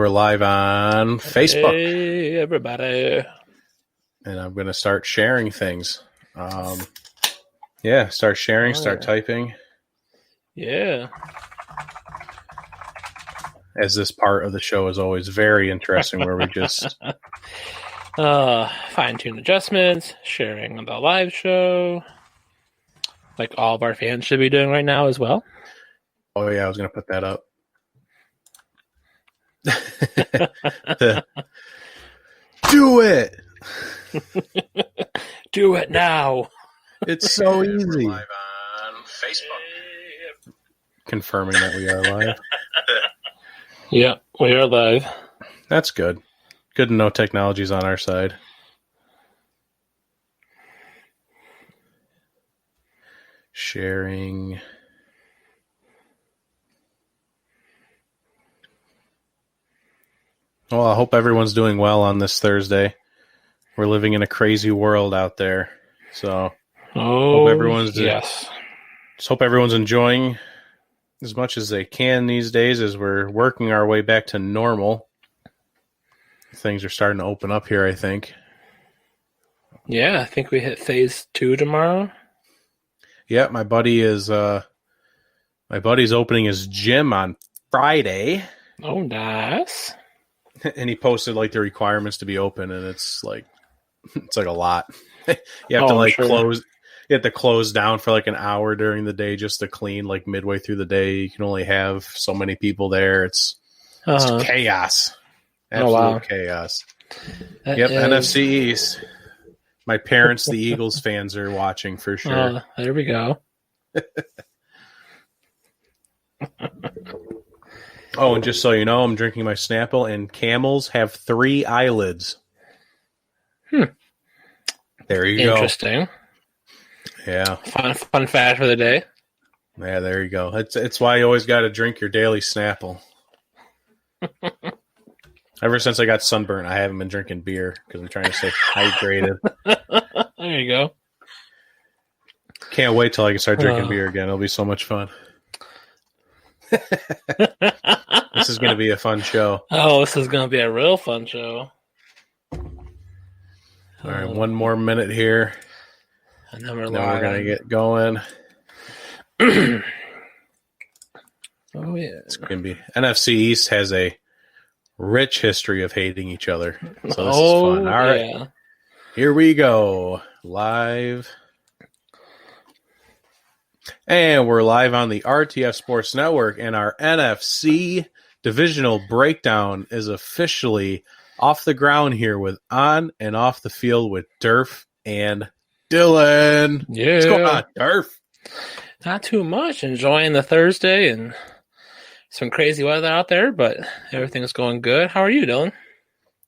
we're live on Facebook. Hey, everybody. And I'm going to start sharing things. Start sharing, typing. Yeah. As this part of the show is always very interesting, where we just... fine-tune adjustments, sharing the live show, like all of our fans should be doing right now as well. Oh, yeah, I was going to put that up. Do it! Do it now! It's so easy. We're live on Facebook. Confirming that we are live. Yeah, we are live. That's good. Good to know technology's on our side. Sharing. Well, I hope everyone's doing well on this Thursday. We're living in a crazy world out there. So hope everyone's just hope everyone's enjoying as much as they can these days as we're working our way back to normal. Things are starting to open up here, I think. Yeah, I think we hit phase 2 tomorrow. Yeah, my buddy's opening his gym on Friday. Oh, nice. And he posted like the requirements to be open, and it's like a lot. You have to close. You have to close down for like an hour during the day just to clean. Like midway through the day, you can only have so many people there. It's chaos. Absolute chaos. Yep, NFC East. My parents, the Eagles fans, are watching for sure. There we go. Oh, and just so you know, I'm drinking my Snapple, and camels have 3 eyelids. There you go. Interesting. Yeah. Fun fact for the day. Yeah, there you go. It's why you always got to drink your daily Snapple. Ever since I got sunburnt, I haven't been drinking beer because I'm trying to stay hydrated. There you go. Can't wait till I can start drinking beer again. It'll be so much fun. This is going to be a fun show. Oh, this is going to be a real fun show. All right, one more minute here. And then we're going to get going. Oh, yeah. It's going to be... NFC East has a rich history of hating each other. So this is fun. All right. Here we go. Live. And we're live on the RTF Sports Network, and our NFC divisional breakdown is officially off the ground here with On and Off the Field with Durf and Dylan. Yeah. What's going on, Durf? Not too much. Enjoying the Thursday and some crazy weather out there, but everything's going good. How are you, Dylan?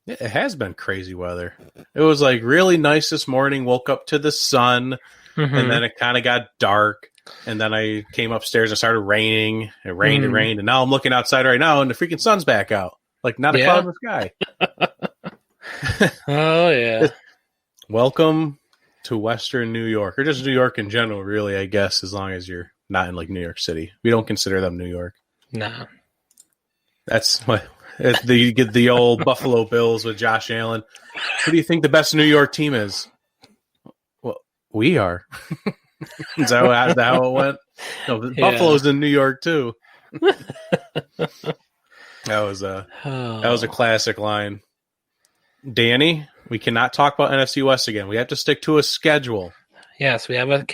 It has been crazy weather. It was like really nice this morning. Woke up to the sun, and then it kind of got dark. And then I came upstairs and it started raining. It rained, and now I'm looking outside right now, and the freaking sun's back out. Like, not a cloud in the sky. Oh, yeah. Welcome to Western New York, or just New York in general, really, I guess, as long as you're not in, like, New York City. We don't consider them New York. Nah. That's the old Buffalo Bills with Josh Allen. Who do you think the best New York team is? Well, we are. Is that how it went? No, Buffalo's in New York too. That was a classic line. Danny, we cannot talk about NFC West again. We have to stick to a schedule. Yes, we have a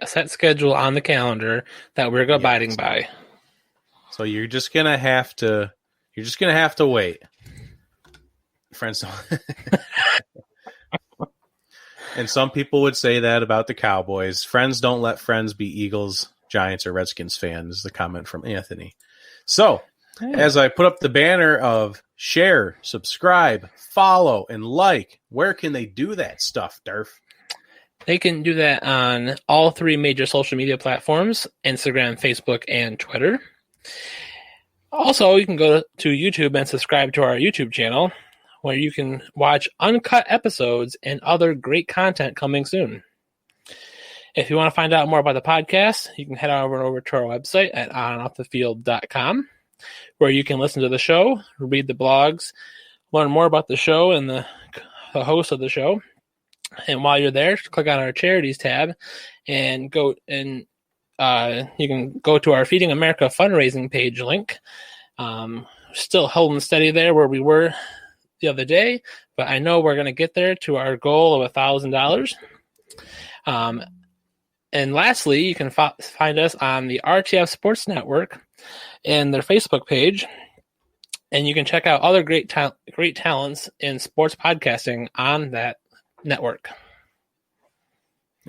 set schedule on the calendar that we're abiding by. So you're just gonna have to wait. Friends don't. And some people would say that about the Cowboys. Friends don't let friends be Eagles, Giants, or Redskins fans, the comment from Anthony. So, as I put up the banner of share, subscribe, follow, and like, where can they do that stuff, Durf? They can do that on all 3 major social media platforms, Instagram, Facebook, and Twitter. Also, you can go to YouTube and subscribe to our YouTube channel, where you can watch uncut episodes and other great content coming soon. If you want to find out more about the podcast, you can head over to our website at onoffthefield.com. where you can listen to the show, read the blogs, learn more about the show and the host of the show. And while you're there, click on our charities tab and go and you can go to our Feeding America fundraising page link. Still holding steady there where we were the other day, but I know we're going to get there to our goal of $1,000. And lastly, you can find us on the RTF Sports Network and their Facebook page. And you can check out other great talents in sports podcasting on that network.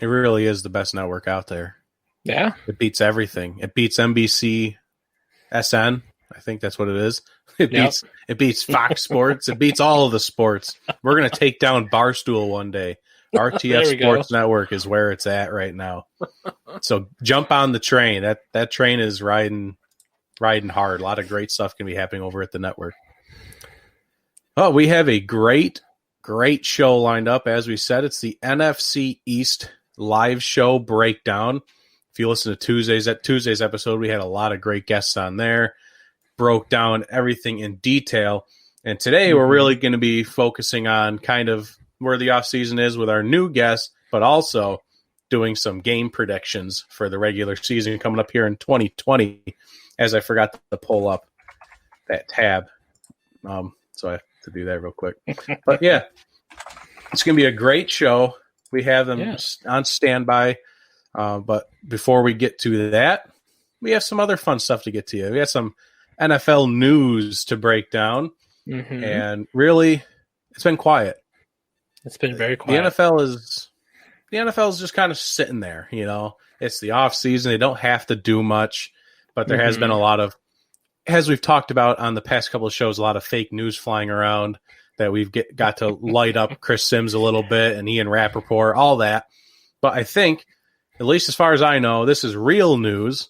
It really is the best network out there. Yeah. It beats everything. It beats NBC SN. I think that's what it is. It beats Fox Sports. It beats all of the sports. We're going to take down Barstool one day. RTF Sports Network is where it's at right now. So jump on the train. That train is riding hard. A lot of great stuff can be happening over at the network. Oh, we have a great show lined up. As we said, it's the NFC East live show breakdown. If you listen to Tuesday's episode, we had a lot of great guests on there. Broke down everything in detail. And today we're really going to be focusing on kind of where the offseason is with our new guests, but also doing some game predictions for the regular season coming up here in 2020, as I forgot to pull up that tab. So I have to do that real quick. But yeah, it's going to be a great show. We have them on standby. But before we get to that, we have some other fun stuff to get to you. We have some NFL news to break down. Mm-hmm. And really, it's been quiet. It's been very quiet. The NFL is just kind of sitting there, you know. It's the off season. They don't have to do much, but there has been a lot of, as we've talked about on the past couple of shows, a lot of fake news flying around that we've got to light up Chris Sims a little bit and Ian Rappaport, all that. But I think, at least as far as I know, this is real news.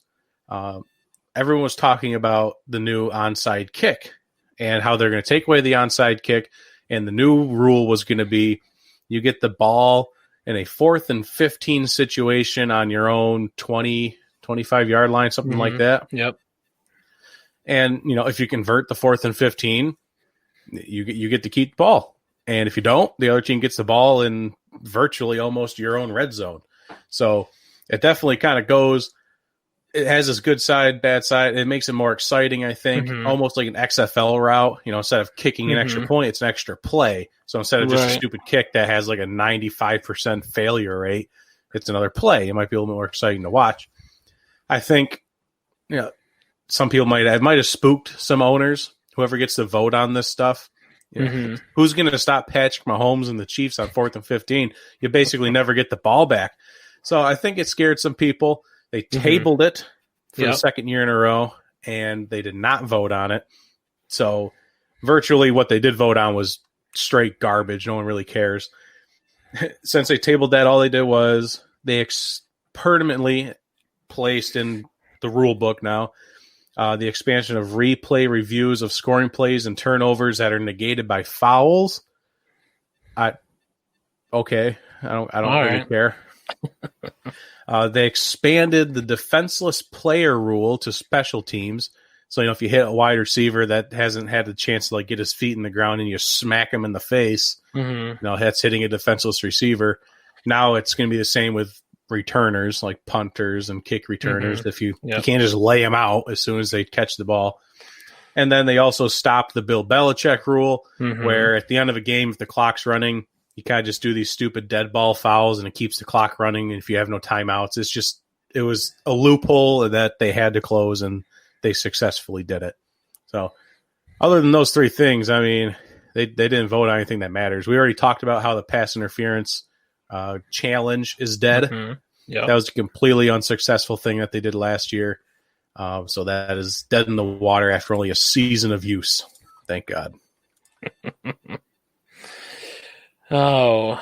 Everyone was talking about the new onside kick and how they're going to take away the onside kick. And the new rule was going to be you get the ball in a 4th and 15 situation on your own 20, 25-yard line, something like that. Yep. And, you know, if you convert the 4th and 15, you get to keep the ball. And if you don't, the other team gets the ball in virtually almost your own red zone. So it definitely kind of goes – it has this good side, bad side. It makes it more exciting, I think, almost like an XFL route. You know, instead of kicking an extra point, it's an extra play. So instead of just a stupid kick that has like a 95% failure rate, it's another play. It might be a little bit more exciting to watch. I think, you know, some people might have spooked some owners, whoever gets the vote on this stuff. You know, who's going to stop Patrick Mahomes and the Chiefs on 4th and 15? You basically never get the ball back. So I think it scared some people. They tabled it for the second year in a row, and they did not vote on it. So virtually what they did vote on was straight garbage. No one really cares. Since they tabled that, all they did was they permanently placed in the rule book now the expansion of replay reviews of scoring plays and turnovers that are negated by fouls. I don't really care. They expanded the defenseless player rule to special teams. So, you know, if you hit a wide receiver that hasn't had the chance to like get his feet in the ground and you smack him in the face, you know, that's hitting a defenseless receiver. Now it's going to be the same with returners like punters and kick returners. If you can't just lay them out as soon as they catch the ball. And then they also stopped the Bill Belichick rule where at the end of a game, if the clock's running, you kind of just do these stupid dead ball fouls and it keeps the clock running. And if you have no timeouts, it was a loophole that they had to close and they successfully did it. So other than those three things, I mean, they didn't vote on anything that matters. We already talked about how the pass interference challenge is dead. That was a completely unsuccessful thing that they did last year. So that is dead in the water after only a season of use. Thank God. Oh,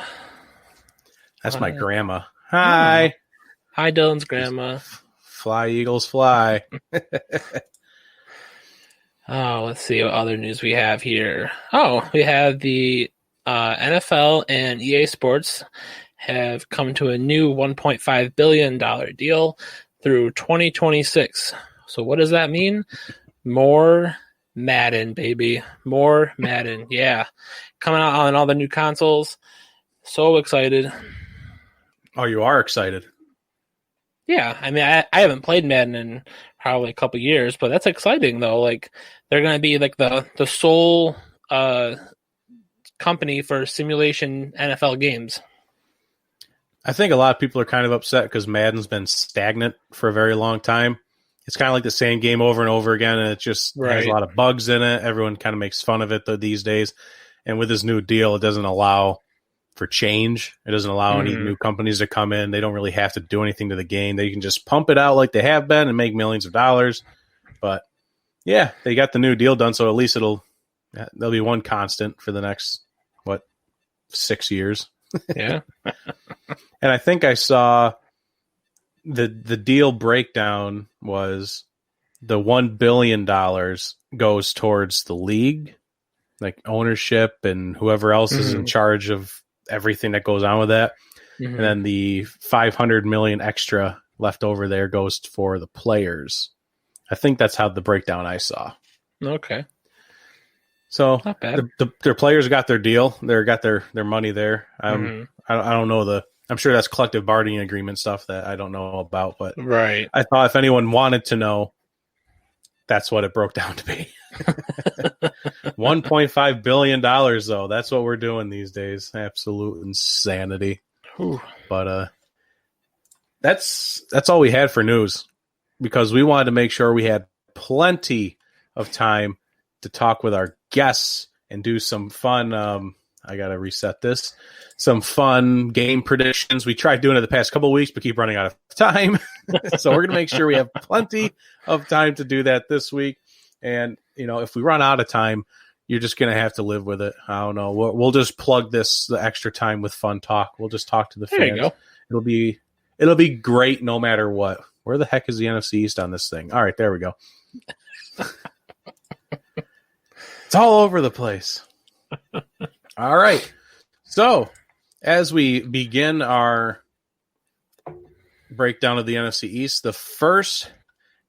that's my grandma. Hi. Hi, Dylan's grandma. Fly, Eagles, fly. Oh, let's see what other news we have here. Oh, we have the NFL and EA Sports have come to a new $1.5 billion deal through 2026. So what does that mean? More Madden, baby. More Madden. Yeah. Coming out on all the new consoles. So excited. Oh, you are excited. Yeah. I mean, I haven't played Madden in probably a couple years, but that's exciting, though. Like, they're going to be like the sole company for simulation NFL games. I think a lot of people are kind of upset because Madden's been stagnant for a very long time. It's kind of like the same game over and over again, and it just has a lot of bugs in it. Everyone kind of makes fun of it these days. And with this new deal, it doesn't allow for change. It doesn't allow any new companies to come in. They don't really have to do anything to the game. They can just pump it out like they have been and make millions of dollars. But, yeah, they got the new deal done, so at least there'll be one constant for the next, 6 years. Yeah. And I think I saw the deal breakdown was the $1 billion goes towards the league, like ownership and whoever else is in charge of everything that goes on with that. And then the $500 million extra left over there goes for the players. I think that's how the breakdown I saw. Okay. So not bad. Their players got their deal. They got their money there. I don't know I'm sure that's collective bargaining agreement stuff that I don't know about, but right. I thought if anyone wanted to know, that's what it broke down to be. $1.5 billion, though. That's what we're doing these days. Absolute insanity. Whew. But that's all we had for news because we wanted to make sure we had plenty of time to talk with our guests and do some fun. I got to reset this. Some fun game predictions. We tried doing it the past couple of weeks, but keep running out of time. So we're going to make sure we have plenty of time to do that this week. And, if we run out of time, you're just going to have to live with it. I don't know. We'll just plug the extra time with fun talk. We'll just talk to the fans. There you go. It'll be great no matter what. Where the heck is the NFC East on this thing? All right, there we go. It's all over the place. All right. So, as we begin our breakdown of the NFC East, the first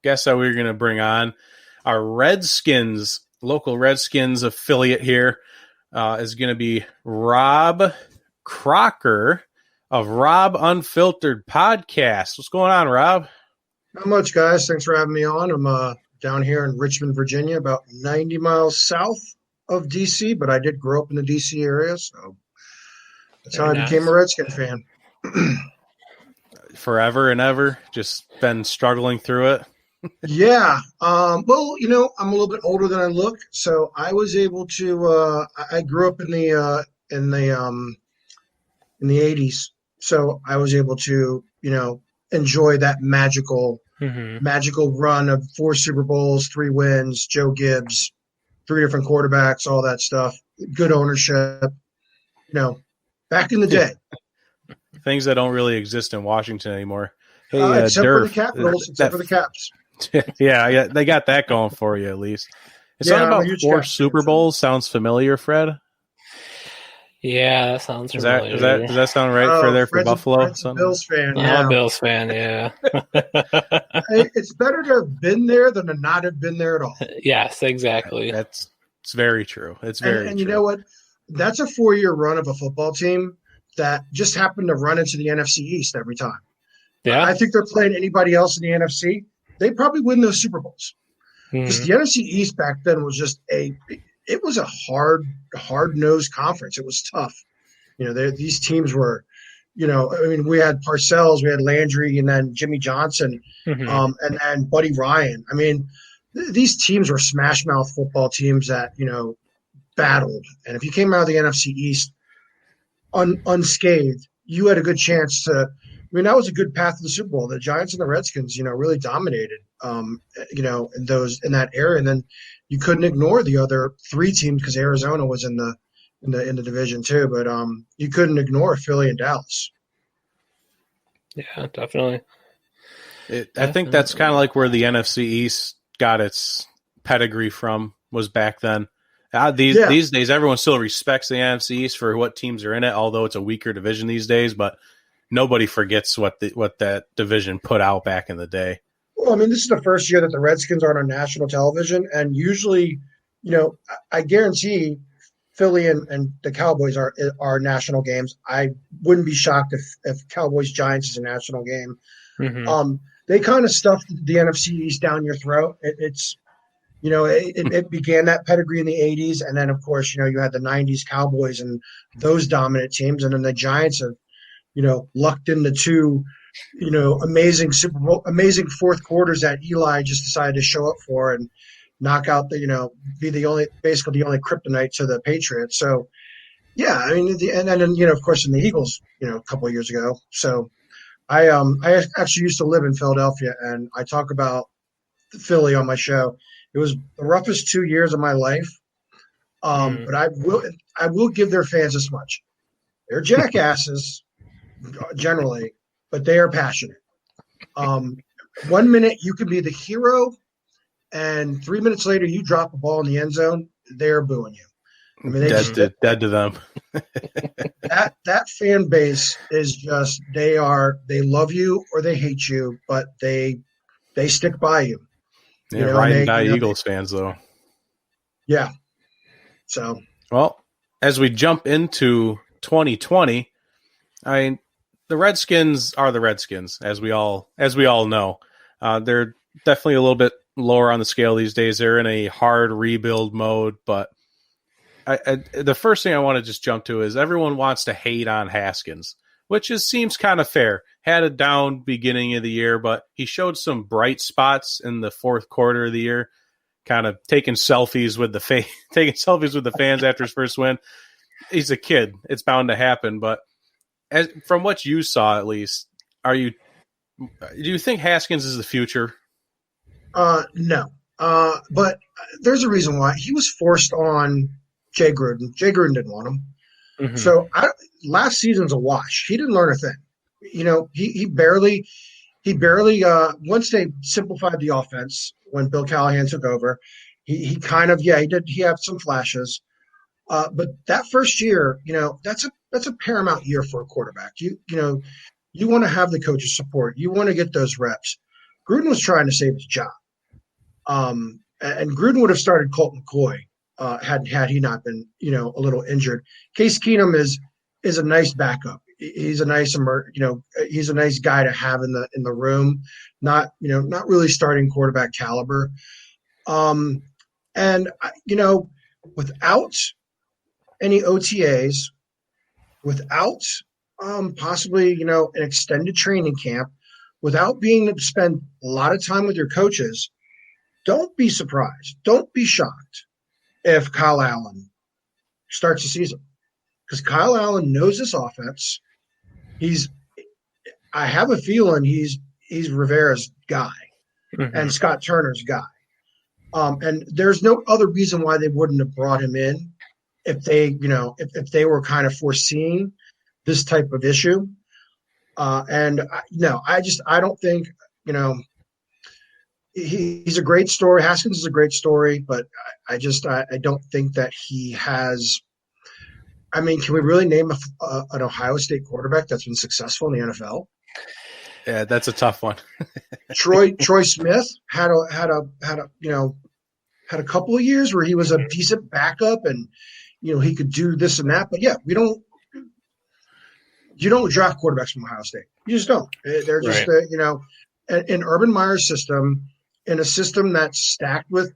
guest that we're going to bring on, our Redskins, local Redskins affiliate here, is going to be Robb Crocker of RobbUnfiltered podcast. What's going on, Robb? Not much, guys. Thanks for having me on. I'm down here in Richmond, Virginia, about 90 miles south of D.C., but I did grow up in the D.C. area, so that's how I became a Redskin fan. Forever and ever, just been struggling through it. Yeah. Well, I'm a little bit older than I look, so I was able to. I grew up in the 80s, so I was able to, enjoy that magical run of 4 Super Bowls, 3 wins, Joe Gibbs, 3 different quarterbacks, all that stuff. Good ownership. Back in the day. Things that don't really exist in Washington anymore. Hey, except for the Capitals, except for the Caps. Yeah, they got that going for you at least. It's something about 4 Super Bowls sounds familiar, Fred. Yeah, that sounds familiar. Does that sound right for Fred's Buffalo? A Bills fan. I'm a Bills fan, yeah. It's better to have been there than to not have been there at all. Yes, exactly. It's very true. It's very and true. You know what? That's a 4-year run of a football team that just happened to run into the NFC East every time. Yeah, I think they're playing anybody else in the NFC. They probably win those Super Bowls. Because the NFC East back then was just a hard-nosed conference. It was tough. These teams were, we had Parcells, we had Landry, and then Jimmy Johnson, and then Buddy Ryan. I mean, these teams were smash-mouth football teams that, battled. And if you came out of the NFC East unscathed, you had a good chance to – that was a good path to the Super Bowl. The Giants and the Redskins, really dominated, in that area. And then you couldn't ignore the other 3 teams because Arizona was in the division too. But you couldn't ignore Philly and Dallas. Yeah, definitely. I think that's kind of like where the NFC East got its pedigree from, was back then. These days, everyone still respects the NFC East for what teams are in it, although it's a weaker division these days. But nobody forgets what that division put out back in the day. Well, I mean, this is the first year that the Redskins aren't on national television, and usually, I guarantee Philly and the Cowboys are national games. I wouldn't be shocked if Cowboys Giants is a national game. Mm-hmm. They kind of stuffed the NFC East down your throat. It began that pedigree in the 80s, and then, of course, you had the 90s Cowboys and those dominant teams, and then the Giants have, lucked into two, amazing Super Bowl, amazing fourth quarters that Eli just decided to show up for and knock out be basically the only kryptonite to the Patriots. So, yeah, I mean, and then, of course, in the Eagles, a couple of years ago. So I actually used to live in Philadelphia, and I talk about Philly on my show. It was the roughest 2 years of my life. But I will give their fans this much. They're jackasses generally, but they are passionate. 1 minute you can be the hero, and 3 minutes later you drop a ball in the end zone, they're booing you. I mean, dead to them. that fan base is just they love you or they hate you, but they stick by you. Yeah, ride and die Eagles fans though. Yeah. So well, as we jump into 2020, I mean, the Redskins are the Redskins, as we all know. They're definitely a little bit lower on the scale these days. They're in a hard rebuild mode, but the first thing I want to just jump to is everyone wants to hate on Haskins, which seems kind of fair. Had a down beginning of the year, but he showed some bright spots in the fourth quarter of the year, kind of taking selfies with the fans after his first win. He's a kid; it's bound to happen. But from what you saw, at least, do you think Haskins is the future? No, but there's a reason why. He was forced on Jay Gruden. Jay Gruden didn't want him. Mm-hmm. So last season's a wash. He didn't learn a thing. He barely once they simplified the offense when Bill Callahan took over, he kind of, he did. He had some flashes. But that first year, that's a paramount year for a quarterback. You want to have the coach's support. You want to get those reps. Gruden was trying to save his job. And Gruden would have started Colt McCoy had he not been, a little injured. Case Keenum is a nice backup. He's a nice he's a nice guy to have in the room. Not really starting quarterback caliber. And without any OTAs, without possibly an extended training camp, without being able to spend a lot of time with your coaches, don't be surprised. Don't be shocked if Kyle Allen starts the season, because Kyle Allen knows this offense. I have a feeling he's Rivera's guy, mm-hmm. and Scott Turner's guy. And there's no other reason why they wouldn't have brought him in if they, if they were kind of foreseeing this type of issue. I don't think, he's a great story. Haskins is a great story, but I don't think that he has. I mean, can we really name an Ohio State quarterback that's been successful in the NFL? Yeah, that's a tough one. Troy Smith had a couple of years where he was a decent backup, and he could do this and that. But yeah, you don't draft quarterbacks from Ohio State. You just don't. They're just right. An Urban Meyer system, in a system that's stacked with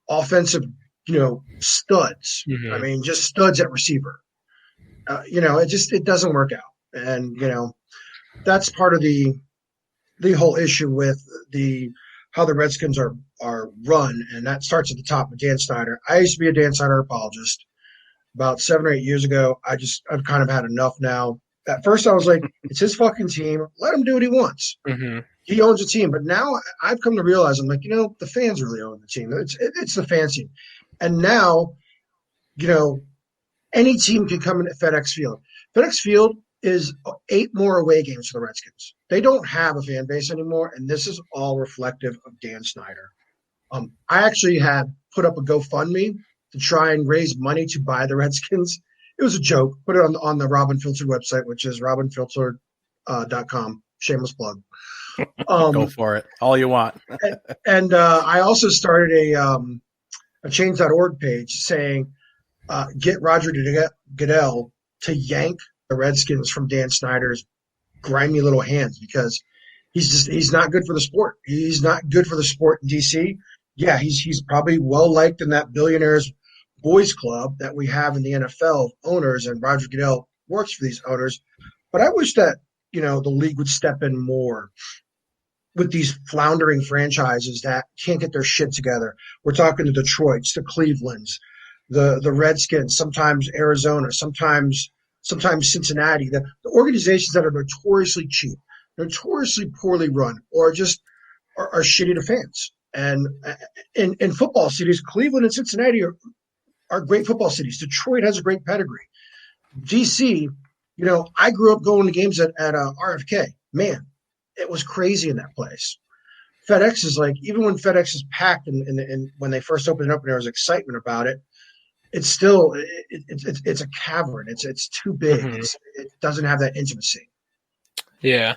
offensive studs. Mm-hmm. I mean, just studs at receiver. It doesn't work out, and that's part of the whole issue with how the Redskins are run, and that starts at the top with Dan Snyder. I used to be a Dan Snyder apologist. About 7 or 8 years ago, I've kind of had enough now. At first, I was like, it's his fucking team. Let him do what he wants. Mm-hmm. He owns the team. But now I've come to realize, I'm like, the fans really own the team. It's the fan team. And now, any team can come into FedEx Field. FedEx Field is 8 more away games for the Redskins. They don't have a fan base anymore, and this is all reflective of Dan Snyder. I actually had put up a GoFundMe to try and raise money to buy the Redskins. It was a joke. Put it on the RobbUnfiltered website, which is RobbUnfiltered.com. Shameless plug. Go for it. All you want. and I also started a change.org page saying, get Roger Goodell to yank the Redskins from Dan Snyder's grimy little hands, because he's not good for the sport. He's not good for the sport in DC. Yeah, he's probably well liked in that billionaires boys club that we have in the NFL owners, and Roger Goodell works for these owners. But I wish that, the league would step in more with these floundering franchises that can't get their shit together. We're talking the Detroits, the Clevelands, the Redskins, sometimes Arizona, sometimes Cincinnati, the organizations that are notoriously cheap, notoriously poorly run, or just are shitty to fans. And in football cities, Cleveland and Cincinnati are great football cities. Detroit has a great pedigree. DC, I grew up going to games at RFK. Man, it was crazy in that place. FedEx is like, even when FedEx is packed and when they first opened it up and there was excitement about it, it's still it's a cavern. It's too big. Mm-hmm. It doesn't have that intimacy. Yeah.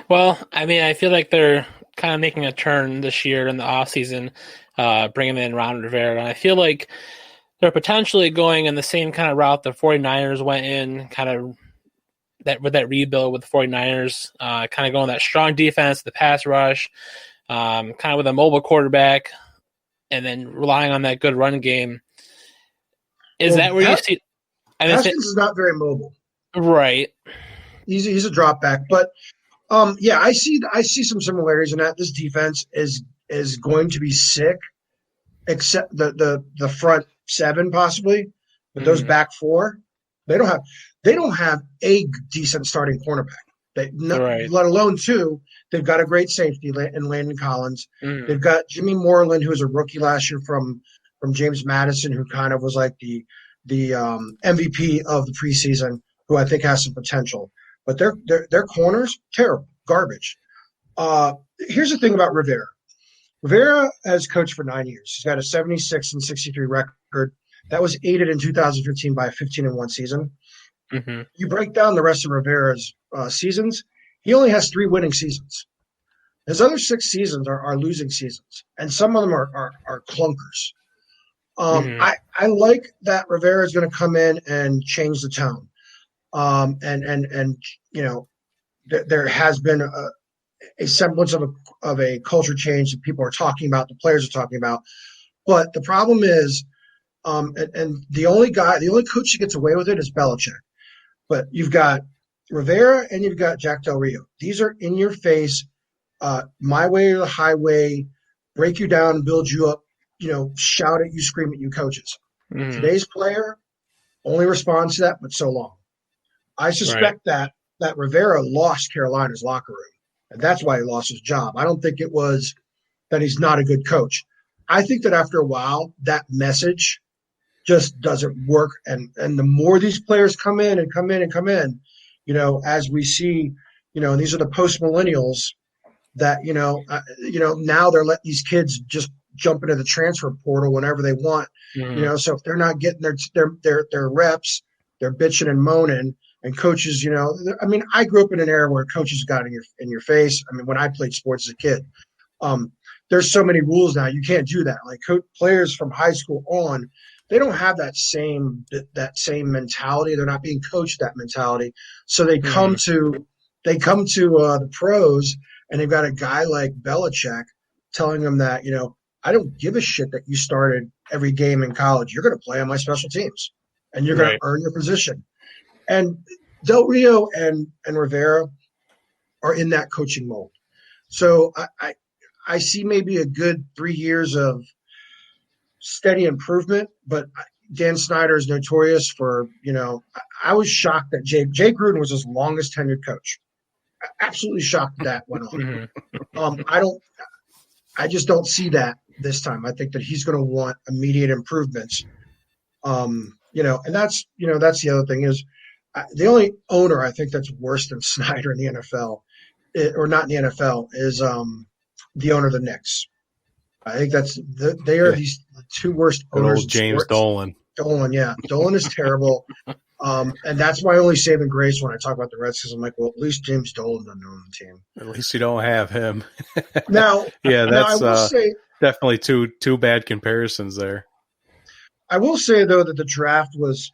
Well, I mean, I feel like they're kind of making a turn this year in the offseason, bringing in Ron Rivera. And I feel like they're potentially going in the same kind of route the 49ers went in, kind of with that rebuild with the 49ers, kind of going that strong defense, the pass rush, kind of with a mobile quarterback, and then relying on that good run game. Is that where you see? Haskins is not very mobile, right? He's a drop back, but I see some similarities in that. This defense is going to be sick, except the front seven possibly, but those back four, they don't have a decent starting cornerback. Let alone two. They've got a great safety in Landon Collins. They've got Jimmy Moreland, who was a rookie last year from James Madison, who kind of was like the MVP of the preseason, who I think has some potential. But their corners, terrible, garbage. Here's the thing about Rivera. Rivera has coached for 9 years. He's got a 76-63 record. That was aided in 2015 by a 15-1 season. Mm-hmm. You break down the rest of Rivera's seasons, he only has 3 winning seasons. His other 6 seasons are losing seasons, and some of them are clunkers. I like that Rivera is going to come in and change the tone. There has been a semblance of a culture change that people are talking about, the players are talking about. But the problem is, and the only coach that gets away with it is Belichick. But you've got Rivera and you've got Jack Del Rio. These are in your face, my way or the highway, break you down, build you up, shout at you, scream at you coaches. Today's player only responds to that, but so long. I suspect that Rivera lost Carolina's locker room, and that's why he lost his job. I don't think it was that he's not a good coach. I think that after a while, that message just doesn't work. And the more these players come in, as we see, these are the post-millennials that, now they're letting these kids just jump into the transfer portal whenever they want. So if they're not getting their reps, they're bitching and moaning. And coaches, I grew up in an era where coaches got in your face. I mean, when I played sports as a kid, there's so many rules now. You can't do that. Like players from high school on, they don't have that same mentality. They're not being coached that mentality. So they come to the pros, and they've got a guy like Belichick telling them that, I don't give a shit that you started every game in college. You're going to play on my special teams, and you're going to earn your position. And Del Rio and Rivera are in that coaching mold. So I see maybe a good 3 years of steady improvement, but Dan Snyder is notorious for, I was shocked that Jay Gruden was his longest tenured coach. Absolutely shocked that went on. I just don't see that this time. I think that he's going to want immediate improvements. And that's the other thing is, the only owner I think that's worse than Snyder in the NFL, or not in the NFL, is the owner of the Knicks. I think they are these 2 worst owners. James Dolan. Dolan, yeah. Dolan is terrible. And that's my only saving grace when I talk about the Redskins. I'm like, well, at least James Dolan doesn't own the team. At least you don't have him. Now, yeah, that's I will say, definitely two bad comparisons there. I will say though that the draft was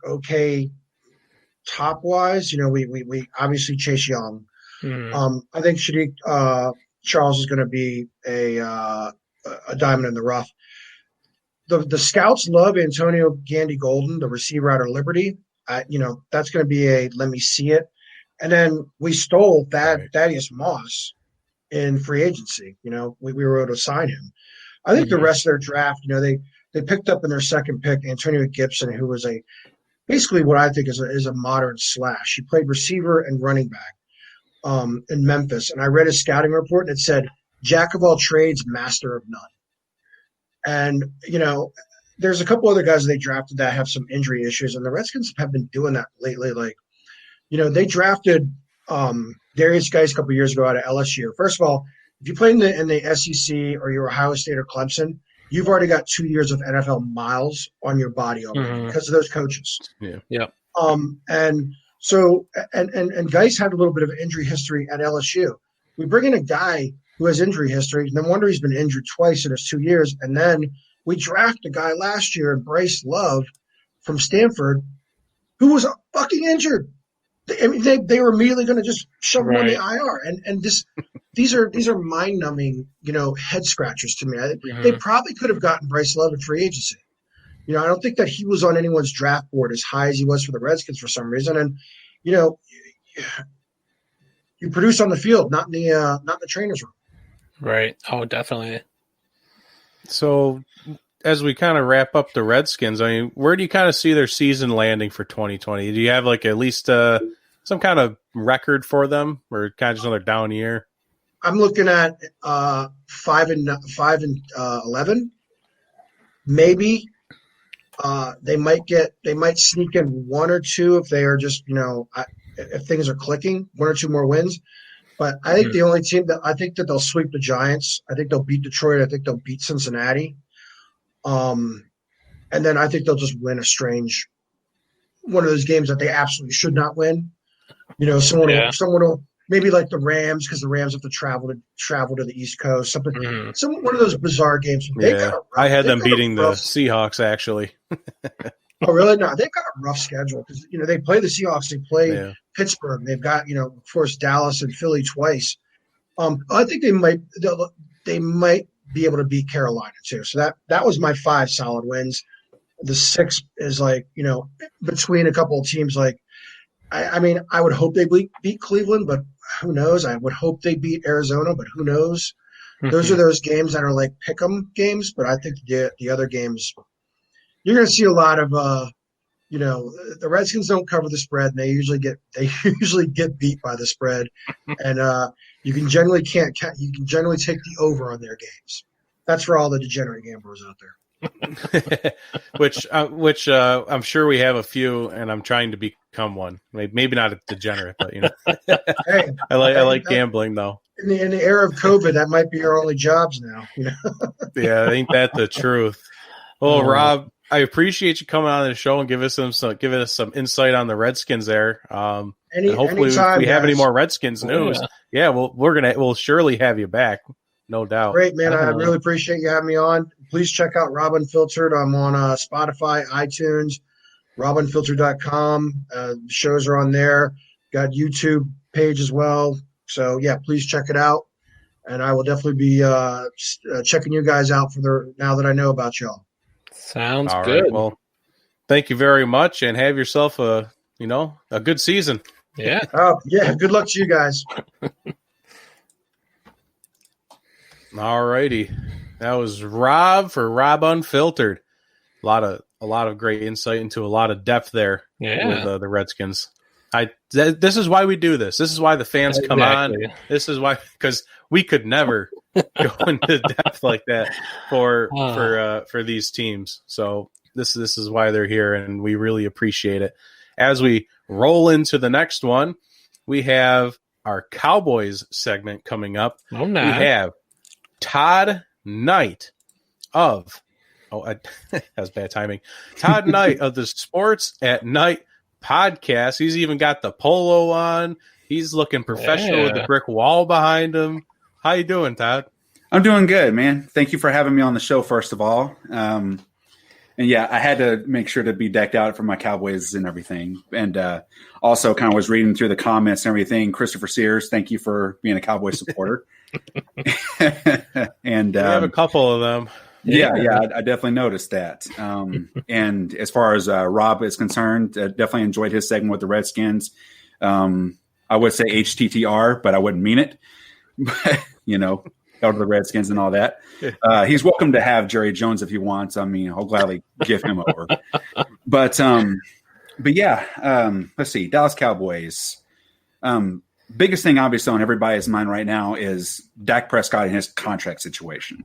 okay top wise. We obviously Chase Young. I think Shadik Charles is going to be a diamond in the rough. The scouts love Antonio Gandy Golden, the receiver out of Liberty. That's going to be a let me see it. And then we stole Thaddeus Moss in free agency. We were able to sign him. I think the rest of their draft, they picked up in their second pick Antonio Gibson, who was basically what I think is a modern slash. He played receiver and running back in Memphis. And I read his scouting report and it said, jack of all trades, master of none. And, there's a couple other guys they drafted that have some injury issues, and the Redskins have been doing that lately. Like, they drafted Darius Geis a couple years ago out of LSU. First of all, if you play in the SEC or you're Ohio State or Clemson, you've already got 2 years of NFL miles on your body already because of those coaches. Yeah. And so Geis had a little bit of injury history at LSU. We bring in a guy who has injury history. No wonder he's been injured twice in his 2 years. And then we draft a guy last year, Bryce Love from Stanford, who was fucking injured. They were immediately going to just shove him on the IR. And these are mind-numbing, head scratchers to me. They probably could have gotten Bryce Love in free agency. I don't think that he was on anyone's draft board as high as he was for the Redskins for some reason. And, you produce on the field, not in the trainer's room. Right. Oh, definitely. So as we kind of wrap up the Redskins, where do you kind of see their season landing for 2020? Do you have at least some kind of record for them, or kind of just another down year? I'm looking at 5-11, maybe. They might sneak in one or two if they are just if things are clicking, one or two more wins. But I think the only team I think that they'll sweep the Giants. I think they'll beat Detroit. I think they'll beat Cincinnati. And then I think they'll just win a strange one of those games that they absolutely should not win. Someone will maybe like the Rams, because the Rams have to travel to the East Coast. One of those bizarre games. I had them beating the Seahawks actually. Oh, really? No, they've got a rough schedule because they play the Seahawks, they play Pittsburgh, they've got of course Dallas and Philly twice. I think they might be able to beat Carolina too. So that was my 5 solid wins. The 6 is between a couple of teams. I would hope they beat Cleveland, but who knows? I would hope they beat Arizona, but who knows? Those are those games that are like pick 'em games, but I think the other games. You're going to see a lot of, the Redskins don't cover the spread, and they usually get beat by the spread, and you can generally take the over on their games. That's for all the degenerate gamblers out there. which I'm sure we have a few, and I'm trying to become one. Maybe not a degenerate, but hey, I like gambling though. In the era of COVID, that might be our only jobs now. Yeah, ain't that the truth? Well, Rob, I appreciate you coming on the show and giving us some insight on the Redskins there. And hopefully, if we have any more Redskins news, we'll surely have you back, no doubt. Great, man. I really appreciate you having me on. Please check out Robb Unfiltered. I'm on Spotify, iTunes, RobbUnfiltered.com. Shows are on there. Got YouTube page as well. So please check it out. And I will definitely be checking you guys out now that I know about y'all. Sounds good. Right, well, thank you very much, and have yourself a good season. Yeah. Good luck to you guys. All righty. That was Rob for Robb Unfiltered. A lot of great insight into a lot of depth there with the Redskins. This is why we do this. This is why the fans come on. This is why, because we could never go into depth like that for these teams. So this is why they're here, and we really appreciate it. As we roll into the next one, we have our Cowboys segment coming up. Oh, no. We have Todd Knight of that was bad timing. Todd Knight of the Sports at Night podcast. He's even got the polo on. He's looking professional with the brick wall behind him. How you doing, Todd? I'm doing good, man. Thank you for having me on the show, first of all. And yeah, I had to make sure to be decked out for my Cowboys and everything. And also kind of was reading through the comments and everything. Christopher Sears, thank you for being a Cowboys supporter. And we have a couple of them. Yeah, I definitely noticed that. And as far as Robb is concerned, definitely enjoyed his segment with the Redskins. I would say HTTR, but I wouldn't mean it. But, held to the Redskins and all that. He's welcome to have Jerry Jones if he wants. I mean, I'll gladly give him over. But yeah, let's see. Dallas Cowboys. Biggest thing, obviously, on everybody's mind right now is Dak Prescott and his contract situation.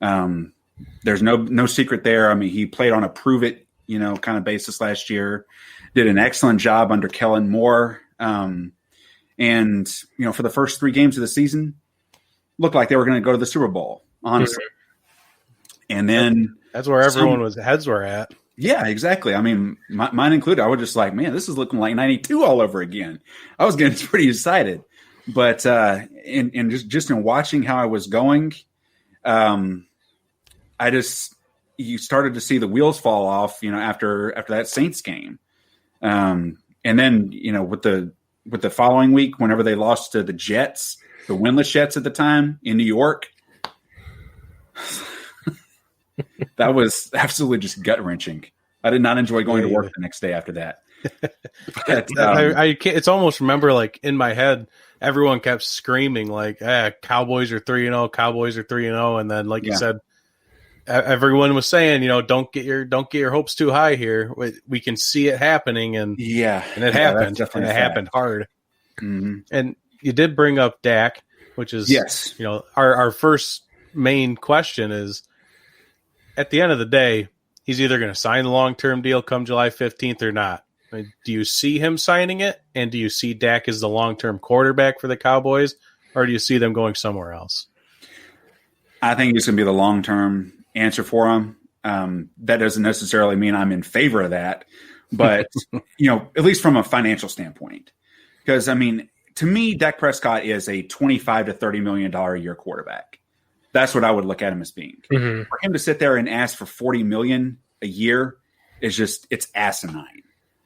There's no secret there. I mean, he played on a prove it, kind of basis last year. Did an excellent job under Kellen Moore. And for the first 3 games of the season, looked like they were going to go to the Super Bowl, honestly. And then that's where everyone's heads were at. Yeah, exactly. I mean, mine included. I was just like, man, this is looking like 92 all over again. I was getting pretty excited. But in just in watching how I was going, you started to see the wheels fall off, after that Saints game. And then, with the following week, whenever they lost to the Jets, the winless Jets at the time in New York, that was absolutely just gut wrenching. I did not enjoy going to work the next day after that. But, I can't, it's almost remember like in my head, everyone kept screaming like, Cowboys are 3-0, Cowboys are 3-0. And then, like you said, everyone was saying, don't get your hopes too high here. We can see it happening. And and it happened. And it happened hard. Mm-hmm. And you did bring up Dak, which is, our first main question is, at the end of the day, he's either going to sign the long-term deal come July 15th or not. I mean, do you see him signing it? And do you see Dak as the long-term quarterback for the Cowboys? Or do you see them going somewhere else? I think it's going to be the long-term answer for him. That doesn't necessarily mean I'm in favor of that. But, at least from a financial standpoint. Because, I mean, to me, Dak Prescott is a $25 to $30 million a year quarterback. That's what I would look at him as being. Mm-hmm. For him to sit there and ask for $40 million a year is it's asinine.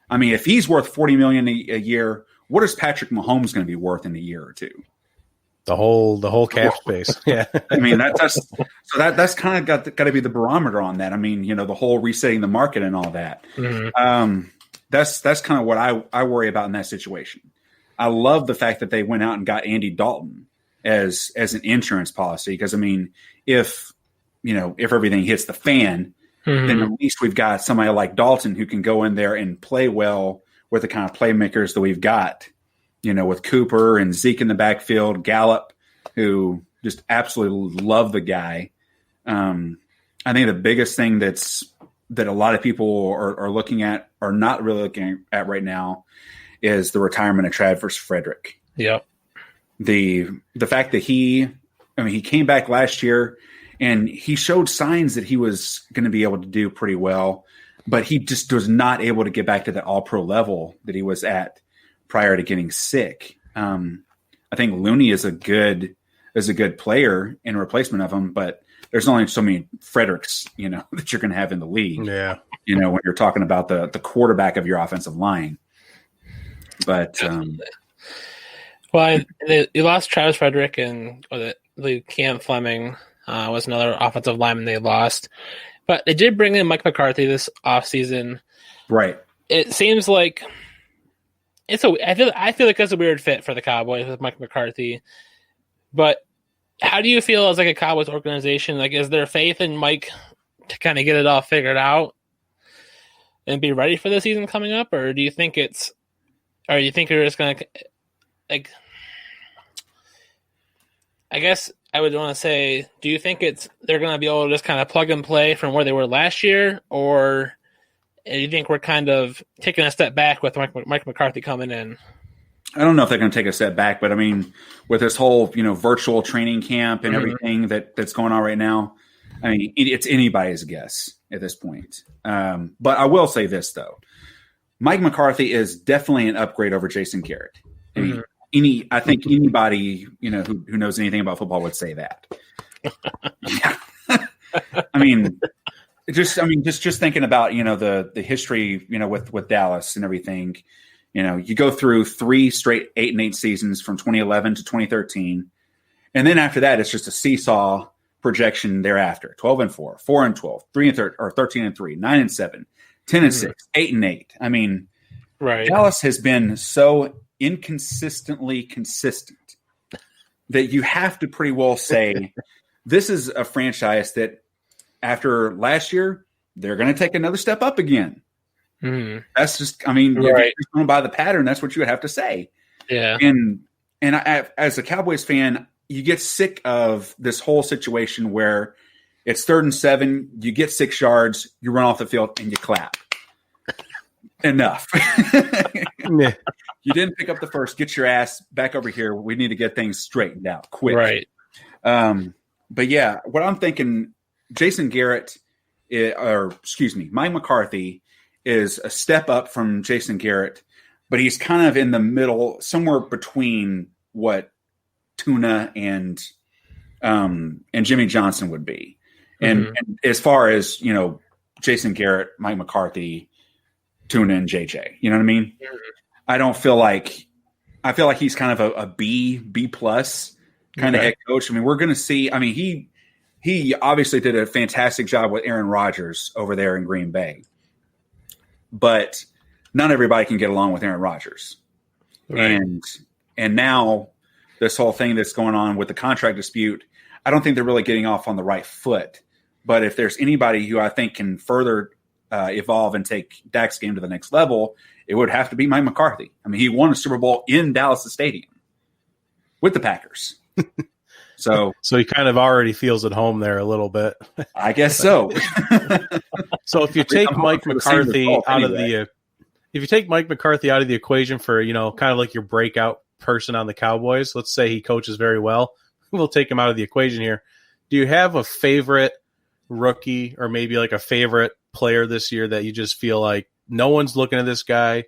I mean, if he's worth $40 million a year, what is Patrick Mahomes going to be worth in a year or two? The whole cap space. Yeah. I mean, that's kind of got to be the barometer on that. I mean, the whole resetting the market and all that. Mm-hmm. That's kind of what I worry about in that situation. I love the fact that they went out and got Andy Dalton as an insurance policy. Because I mean, if everything hits the fan, then at least we've got somebody like Dalton who can go in there and play well with the kind of playmakers that we've got, with Cooper and Zeke in the backfield, Gallup, who just absolutely love the guy. I think the biggest thing that a lot of people are looking at, are not really looking at right now, is the retirement of Travis Frederick. Yep. The fact that he came back last year and he showed signs that he was going to be able to do pretty well, but he just was not able to get back to that all-pro level that he was at prior to getting sick. I think Looney is a good player in replacement of him, but there's only so many Fredericks, that you're going to have in the league. Yeah. When you're talking about the quarterback of your offensive line. But you lost Travis Frederick and the Cam Fleming was another offensive lineman they lost, but they did bring in Mike McCarthy this offseason. Right. It seems like I feel like that's a weird fit for the Cowboys with Mike McCarthy. But how do you feel as like a Cowboys organization? Like, is there faith in Mike to kind of get it all figured out and be ready for the season coming up, or do you think you're just going to like? I guess I would want to say, do you think they're going to be able to just kind of plug and play from where they were last year, or do you think we're kind of taking a step back with Mike McCarthy coming in? I don't know if they're going to take a step back, but I mean, with this whole virtual training camp and everything that's going on right now, I mean, it's anybody's guess at this point. But I will say this though: Mike McCarthy is definitely an upgrade over Jason Garrett. I mean, I think anybody, who knows anything about football would say that. Yeah. I mean, just thinking about, the history, with Dallas and everything, you go through 3 straight 8-8 seasons from 2011 to 2013. And then after that, it's just a seesaw projection thereafter. 12-4, 4-12, 3-13, or 13-3, 9-7, 10-6, 8-8. I mean, right. Dallas has been so inconsistently consistent that you have to pretty well say this is a franchise that after last year, they're going to take another step up again. That's just, if you're going by the pattern, that's what you would have to say. Yeah. And I, as a Cowboys fan, you get sick of this whole situation where it's 3rd and 7, you get 6 yards, you run off the field, and you clap. Enough. You didn't pick up the first. Get your ass back over here. We need to get things straightened out quick. Right. But yeah, what I'm thinking, Jason Garrett, Mike McCarthy is a step up from Jason Garrett, but he's kind of in the middle, somewhere between what Tuna and Jimmy Johnson would be. And as far as, Jason Garrett, Mike McCarthy, Tuna, and JJ, you know what I mean? I feel like he's kind of a B plus kind of head coach. I mean, we're going to see, he obviously did a fantastic job with Aaron Rodgers over there in Green Bay, but not everybody can get along with Aaron Rodgers. Right. And now this whole thing that's going on with the contract dispute, I don't think they're really getting off on the right foot. But if there's anybody who I think can further evolve and take Dak's game to the next level, it would have to be Mike McCarthy. I mean, he won a Super Bowl in Dallas Stadium with the Packers. So he kind of already feels at home there a little bit. I guess so. So if you take Mike McCarthy out of the equation for, kind of like your breakout person on the Cowboys, let's say he coaches very well, we'll take him out of the equation here. Do you have a favorite rookie or maybe like a favorite player this year that you just feel like no one's looking at this guy?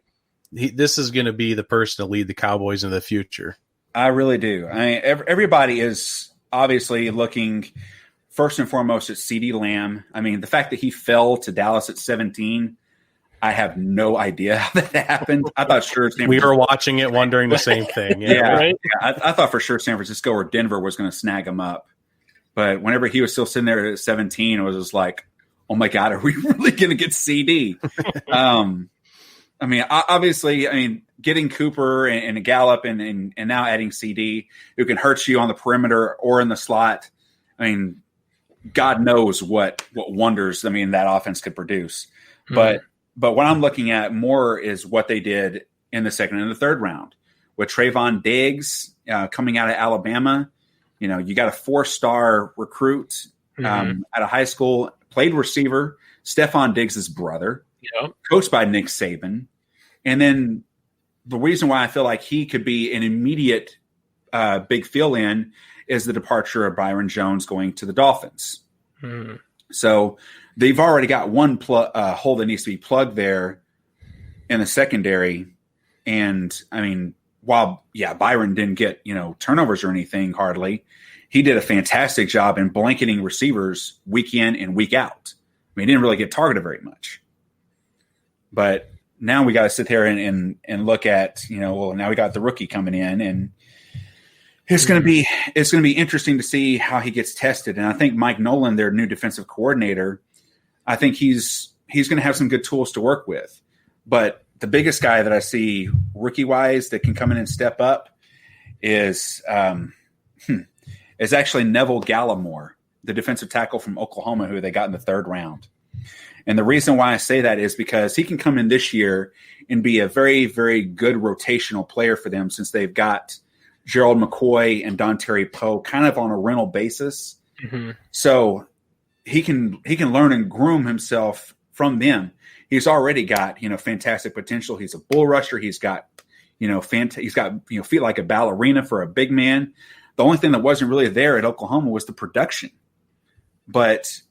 This is going to be the person to lead the Cowboys in the future. I really do. I mean, everybody is obviously looking first and foremost at CeeDee Lamb. I mean, the fact that he fell to Dallas at 17, I have no idea how that happened. I thought sure we were watching it wondering the same thing. Yeah. I thought for sure San Francisco or Denver was going to snag him up. But whenever he was still sitting there at 17, it was just like, oh my God, are we really going to get CD? Obviously, getting Cooper and Gallup and now adding CD, who can hurt you on the perimeter or in the slot. I mean, God knows what wonders that offense could produce. But what I'm looking at more is what they did in the second and the third round with Trayvon Diggs coming out of Alabama. You got a 4-star recruit out of high school, played receiver, Stephon Diggs' brother, coached by Nick Saban. And then the reason why I feel like he could be an immediate big fill-in is the departure of Byron Jones going to the Dolphins. So they've already got one hole that needs to be plugged there in the secondary. And, while, Byron didn't get, turnovers or anything hardly, he did a fantastic job in blanketing receivers week in and week out. He didn't really get targeted very much. But now we got to sit there and look at, now we got the rookie coming in, and it's going to be interesting to see how he gets tested. And I think Mike Nolan, their new defensive coordinator, I think he's going to have some good tools to work with. But the biggest guy that I see rookie-wise that can come in and step up is actually Neville Gallimore, the defensive tackle from Oklahoma, who they got in the third round. And the reason why I say that is because he can come in this year and be a very, very good rotational player for them, since they've got Gerald McCoy and Dontari Poe kind of on a rental basis. So he can learn and groom himself from them. He's already got, fantastic potential. He's a bull rusher. He's got, he's got, feet like a ballerina for a big man. The only thing that wasn't really there at Oklahoma was the production. But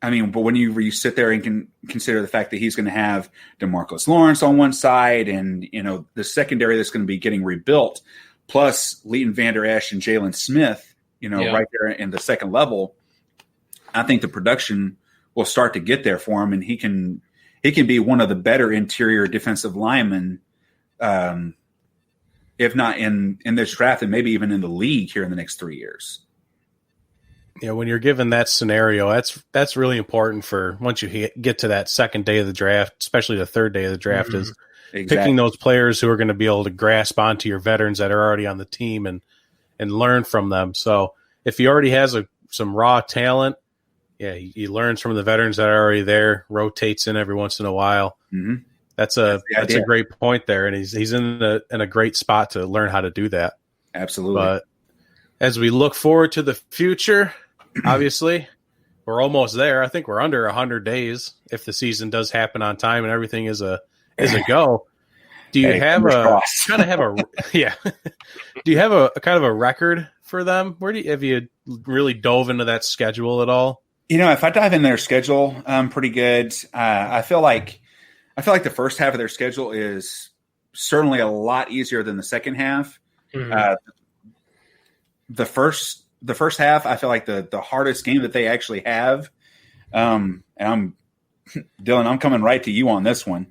I mean, but when you sit there and can consider the fact that he's going to have DeMarcus Lawrence on one side and, the secondary that's going to be getting rebuilt, plus Leighton Vander Esch and Jalen Smith, right there in the second level, I think the production will start to get there for him, and he can be one of the better interior defensive linemen, if not in this draft and maybe even in the league here in the next 3 years. Yeah, when you're given that scenario, that's really important for once you get to that second day of the draft, especially the third day of the draft, is picking those players who are going to be able to grasp onto your veterans that are already on the team and learn from them. So if he already has some raw talent, he learns from the veterans that are already there, rotates in every once in a while. Mm-hmm. That's a great point there, and he's in a great spot to learn how to do that. Absolutely. But as we look forward to the future, obviously, we're almost there. I think we're under 100 days if the season does happen on time and everything is a go. Do you have a kind of have a Do you have a kind of a record for them? Have you really dove into that schedule at all? If I dive in their schedule, pretty good. I feel like the first half of their schedule is certainly a lot easier than the second half. Mm-hmm. The first half, I feel like the hardest game that they actually have, and Dylan, I'm coming right to you on this one.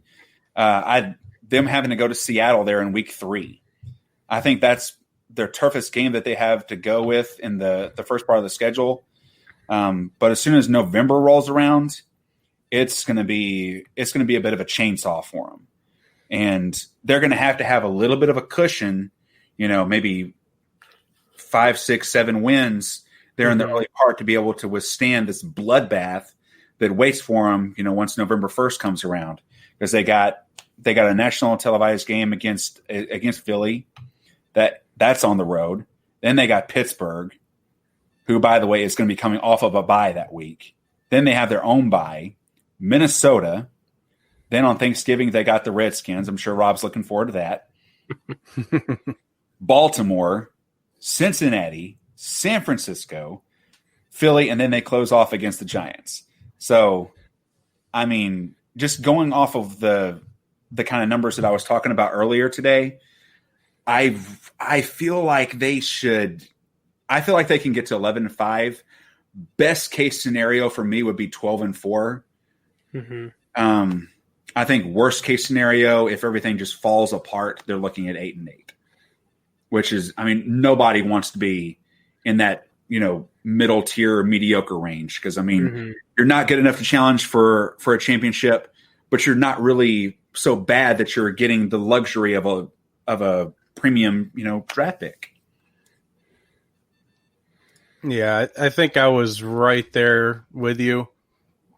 Them having to go to Seattle there in week 3. I think that's their toughest game that they have to go with in the first part of the schedule. But as soon as November rolls around, it's going to be a bit of a chainsaw for them, and they're going to have a little bit of a cushion, maybe 5, 6, 7 wins there in the early part to be able to withstand this bloodbath that waits for them, once November 1st comes around, because they got a national televised game against Philly that's on the road. Then they got Pittsburgh, who, by the way, is going to be coming off of a bye that week. Then they have their own bye, Minnesota. Then on Thanksgiving, they got the Redskins. I'm sure Rob's looking forward to that. Baltimore, Cincinnati, San Francisco, Philly, and then they close off against the Giants. So, I mean, just going off of the kind of numbers that I was talking about earlier today, I feel like they should. I feel like they can get to 11-5. Best case scenario for me would be 12-4. Mm-hmm. I think worst case scenario, if everything just falls apart, they're looking at 8-8, which is, I mean, nobody wants to be in that, middle tier mediocre range. Cause I mean, you're not good enough to challenge for a championship, but you're not really so bad that you're getting the luxury of a premium, draft pick. Yeah. I think I was right there with you,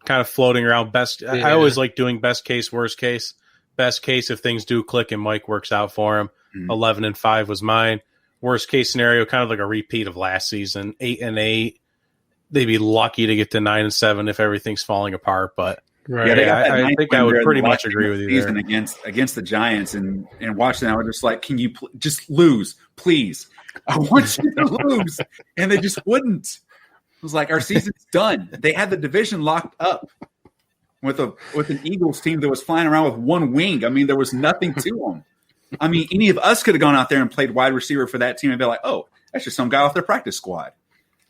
kind of floating around best. Yeah. I always like doing best case, worst case. Best case, if things do click and Mike works out for him, 11-5 was mine. Worst case scenario, kind of like a repeat of last season, 8-8. They'd be lucky to get to 9-7 if everything's falling apart. But I think I would pretty much agree with you there. Against the Giants and watching that, I was just like, can you just lose, please? I want you to lose, and they just wouldn't. It was like, our season's done. They had the division locked up with an Eagles team that was flying around with one wing. I mean, there was nothing to them. I mean, any of us could have gone out there and played wide receiver for that team and be like, oh, that's just some guy off their practice squad.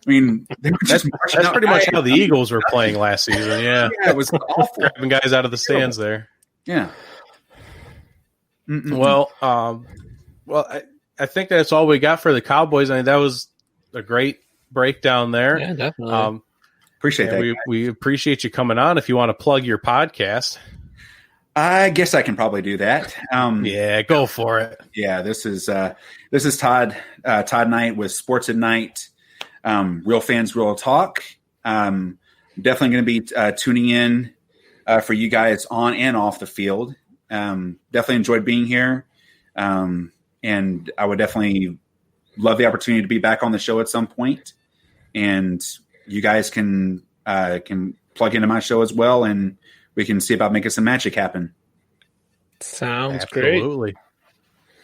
I mean, they were just that's pretty much how the Eagles were playing last season. Yeah, it was awful. Grabbing guys out of the stands there. Yeah. Well, I think that's all we got for the Cowboys. I mean, that was a great breakdown there. Yeah, definitely. Appreciate that. We appreciate you coming on. If you want to plug your podcast, I guess I can probably do that. Yeah, go for it. Yeah, this is Todd Knight with Sports at Night. Real Fans, Real Talk. Definitely going to be tuning in for you guys on and off the field. Definitely enjoyed being here, and I would definitely love the opportunity to be back on the show at some point. And you guys can plug into my show as well, and we can see about making some magic happen. Sounds Absolutely.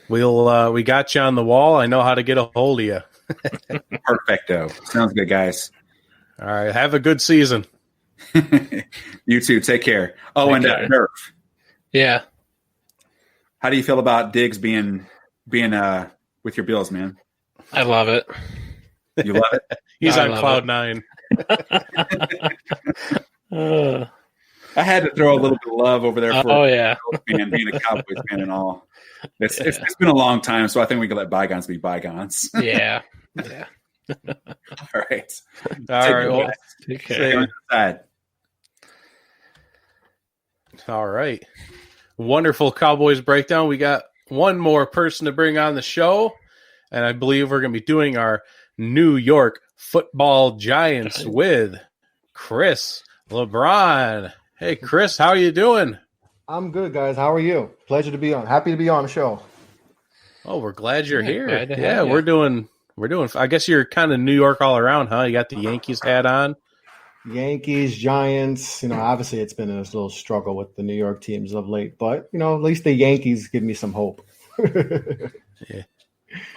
Great. We got you on the wall. I know how to get a hold of you. Perfecto. Sounds good, guys. All right. Have a good season. You too. Take care. Oh, and Nerf. Yeah. How do you feel about Diggs being with your Bills, man? I love it. You love it? He's on cloud nine. I had to throw a little bit of love over there for being a Cowboys fan and all. It's been a long time, so I think we can let bygones be bygones. Yeah. All right. All right. Well, take care. All right. Wonderful Cowboys breakdown. We got one more person to bring on the show, and I believe we're going to be doing our New York Football Giants with Chris Lebron. Hey, Chris, how are you doing? I'm good, guys. How are you? Pleasure to be on. Happy to be on the show. Oh, we're glad you're here. Glad to yeah, have you. we're doing. I guess you're kind of New York all around, huh? You got the Yankees hat on. Yankees, Giants. Obviously it's been a little struggle with the New York teams of late, but at least the Yankees give me some hope. Yeah.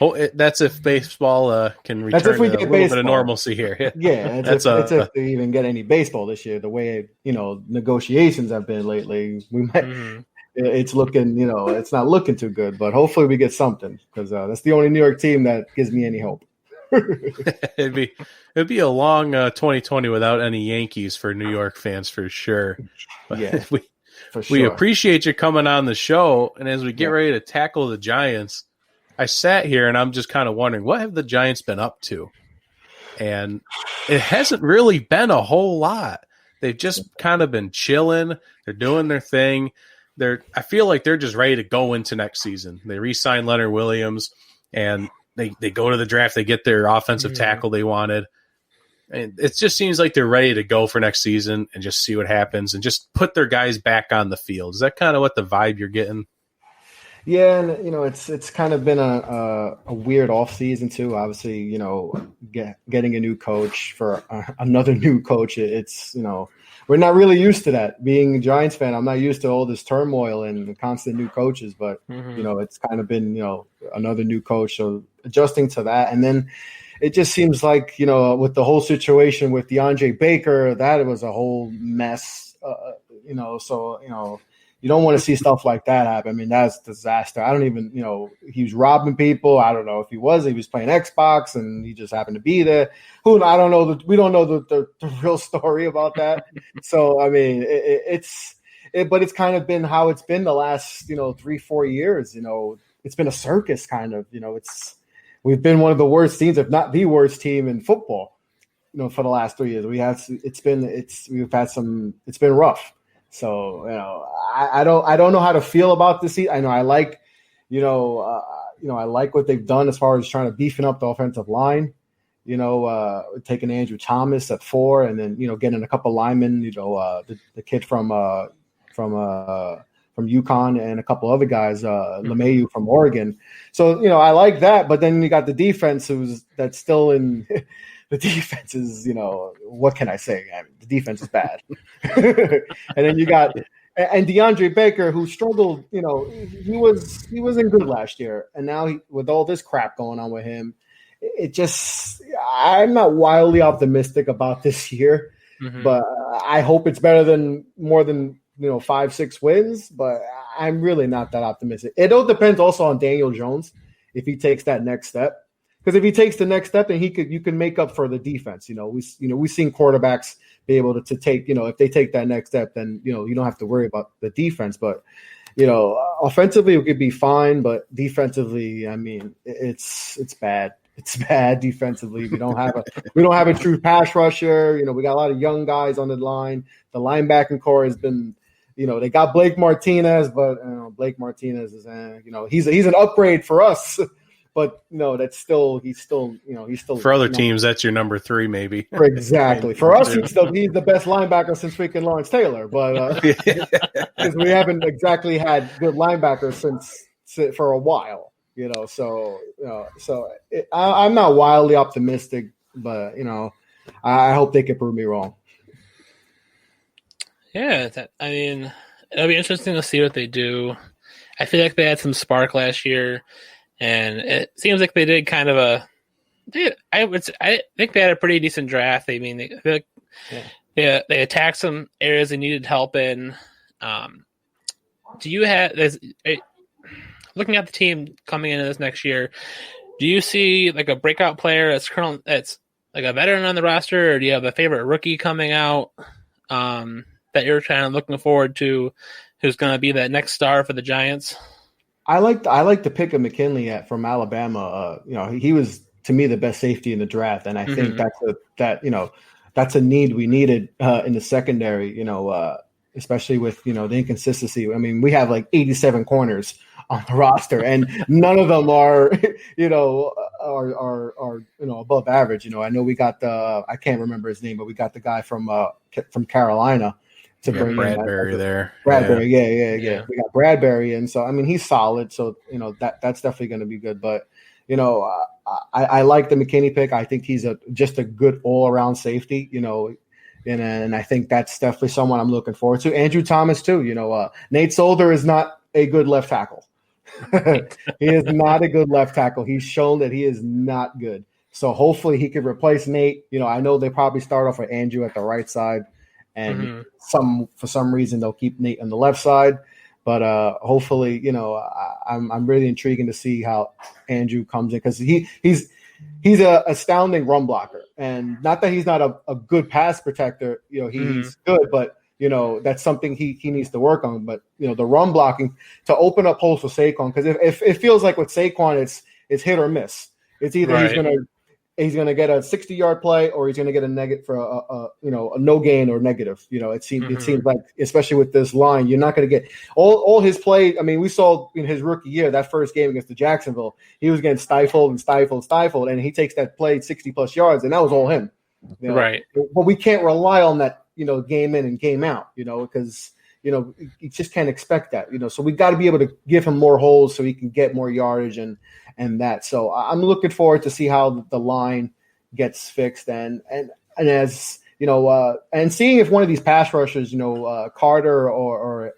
Oh, that's if baseball can return to a little bit of normalcy here. Yeah, it's if they even get any baseball this year. The way negotiations have been lately, we might. It's looking, it's not looking too good. But hopefully we get something because that's the only New York team that gives me any hope. It'd be a long 2020 without any Yankees for New York fans for sure. But yeah, we appreciate you coming on the show. And as we get ready to tackle the Giants, I sat here and I'm just kind of wondering, what have the Giants been up to? And it hasn't really been a whole lot. They've just kind of been chilling. They're doing their thing. I feel like they're just ready to go into next season. They re-signed Leonard Williams, and they go to the draft. They get their offensive tackle they wanted. And it just seems like they're ready to go for next season and just see what happens and just put their guys back on the field. Is that kind of what the vibe you're getting? Yeah, and it's kind of been a weird off season too. Obviously, getting a new coach for another new coach. It's we're not really used to that. Being a Giants fan, I'm not used to all this turmoil and constant new coaches. But it's kind of been another new coach, so adjusting to that, and then it just seems like with the whole situation with DeAndre Baker, that it was a whole mess. So you don't want to see stuff like that happen. I mean, that's a disaster. I don't even, he was robbing people. I don't know if he was playing Xbox and he just happened to be there. I don't know. We don't know the real story about that. So, I mean, but it's kind of been how it's been the last, 3-4 years. It's been a circus kind of, we've been one of the worst teams, if not the worst team in football, for the last 3 years. It's been rough. So I don't know how to feel about this season. I know I like I like what they've done as far as trying to beefing up the offensive line. Taking Andrew Thomas at 4, and then getting a couple linemen. The kid from UConn and a couple other guys, LeMayu from Oregon. So I like that, but then you got the defense that's still in. The defense is, what can I say? I mean, the defense is bad. And then you got and DeAndre Baker, who struggled, he wasn't good last year. And now with all this crap going on with him, I'm not wildly optimistic about this year, but I hope it's more than 5-6 wins, but I'm really not that optimistic. It all depends also on Daniel Jones, if he takes that next step. Because if he takes the next step, then you can make up for the defense. We've seen quarterbacks be able to take, if they take that next step, then you don't have to worry about the defense. But offensively it could be fine, but defensively, I mean, it's bad. It's bad defensively. We don't have a true pass rusher. We got a lot of young guys on the line. The linebacking core has been. They got Blake Martinez, but Blake Martinez is he's an upgrade for us. But he's still for other teams. That's your number 3, maybe. Exactly. For us, he's the best linebacker since freaking Lawrence Taylor. But because we haven't exactly had good linebackers for a while, So I'm not wildly optimistic, but I hope they can prove me wrong. Yeah, it'll be interesting to see what they do. I feel like they had some spark last year. And it seems like they did kind of I think they had a pretty decent draft. I mean, Yeah, they attacked some areas they needed help in. Do you have looking at the team coming into this next year? Do you see like a breakout player that's like a veteran on the roster, or do you have a favorite rookie coming out that you're kind of looking forward to, who's going to be that next star for the Giants? I like the pick of McKinley from Alabama. He was to me the best safety in the draft, and I think that's a need we needed in the secondary. Especially with the inconsistency. I mean, we have like 87 corners on the roster, and none of them are above average. I know we got I can't remember his name, but we got the guy from Carolina to bring Bradbury there. Bradbury, yeah. We got Bradbury, and so I mean he's solid. So that's definitely going to be good. But I like the McKinney pick. I think he's just a good all around safety. And I think that's definitely someone I'm looking forward to. Andrew Thomas too. Nate Solder is not a good left tackle. He is not a good left tackle. He's shown that he is not good. So hopefully he could replace Nate. I know they probably start off with Andrew at the right side, and for some reason they'll keep Nate on the left side. But hopefully, I'm really intriguing to see how Andrew comes in, because he's an astounding run blocker, and not that he's not a good pass protector. He's good, but that's something he needs to work on. But the run blocking to open up holes for Saquon, because if it feels like with Saquon, it's hit or miss. It's either he's gonna get a 60-yard play, or he's gonna get a negative for a no gain or negative. It seems like, especially with this line, you're not gonna get all his play. I mean, we saw in his rookie year, that first game against the Jacksonville, he was getting stifled, and he takes that play 60+ yards, and that was all him. Right. But we can't rely on that, game in and game out, because you just can't expect that, So we got to be able to give him more holes so he can get more yardage and that. So I'm looking forward to see how the line gets fixed, and as and seeing if one of these pass rushers, Carter or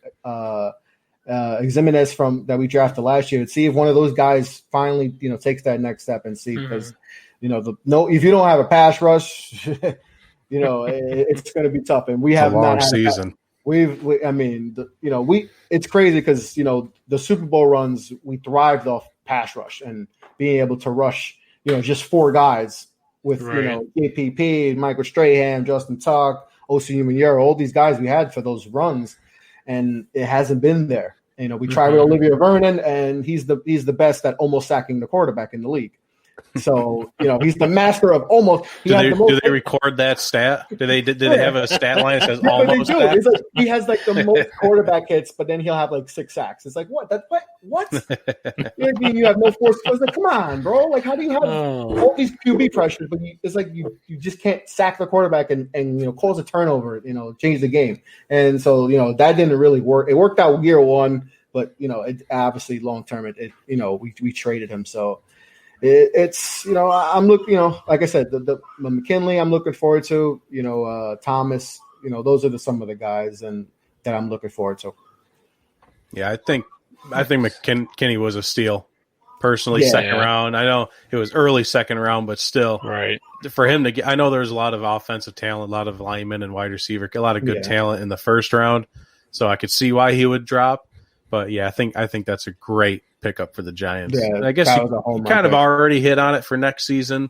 Ximenez from that we drafted last year, see if one of those guys finally takes that next step, and see, because if you don't have a pass rush, it's going to be tough, and we have not had season. It's crazy because the Super Bowl runs, we thrived off pass rush and being able to rush just four guys with JPP, Michael Strahan, Justin Tuck, Osi Umenyiora, all these guys we had for those runs, and it hasn't been there. We tried with Olivier Vernon, and he's the best at almost sacking the quarterback in the league. So he's the master of almost. Do they record that stat? Do they have a stat line that says almost? It's like he has like the most quarterback hits, but then he'll have like 6 sacks. It's like what? You have no force. It's like, come on, bro. Like, how do you have all these QB pressures, but it's like you just can't sack the quarterback and cause a turnover, change the game. And so that didn't really work. It worked out year one, but it obviously long term we traded him. So. It's I'm looking like I said, the McKinley I'm looking forward to, Thomas, those are some of the guys and that I'm looking forward to. Yeah, I think McKinney was a steal personally. Second round. I know it was early second round, but still, right, for him to get. I know there's a lot of offensive talent, a lot of linemen and wide receiver, a lot of good talent in the first round, so I could see why he would drop. But yeah, I think that's a great pickup for the Giants. Yeah, I guess you kind of already hit on it for next season.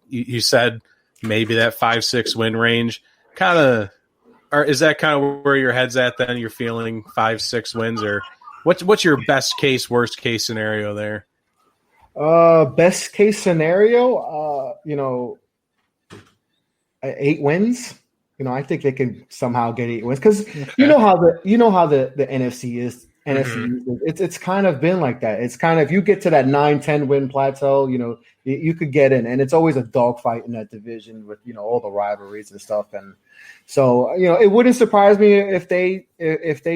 You said maybe that 5-6 win range. Is that kind of where your head's at then? You're feeling 5-6 wins, or what's your best case, worst case scenario there? Best case scenario, 8 wins. I think they can somehow get 8 wins because you know how the NFC is. It's kind of been like that. It's kind of, if you get to that 9-10 win plateau, you could get in, and it's always a dogfight in that division with all the rivalries and stuff. And so it wouldn't surprise me if they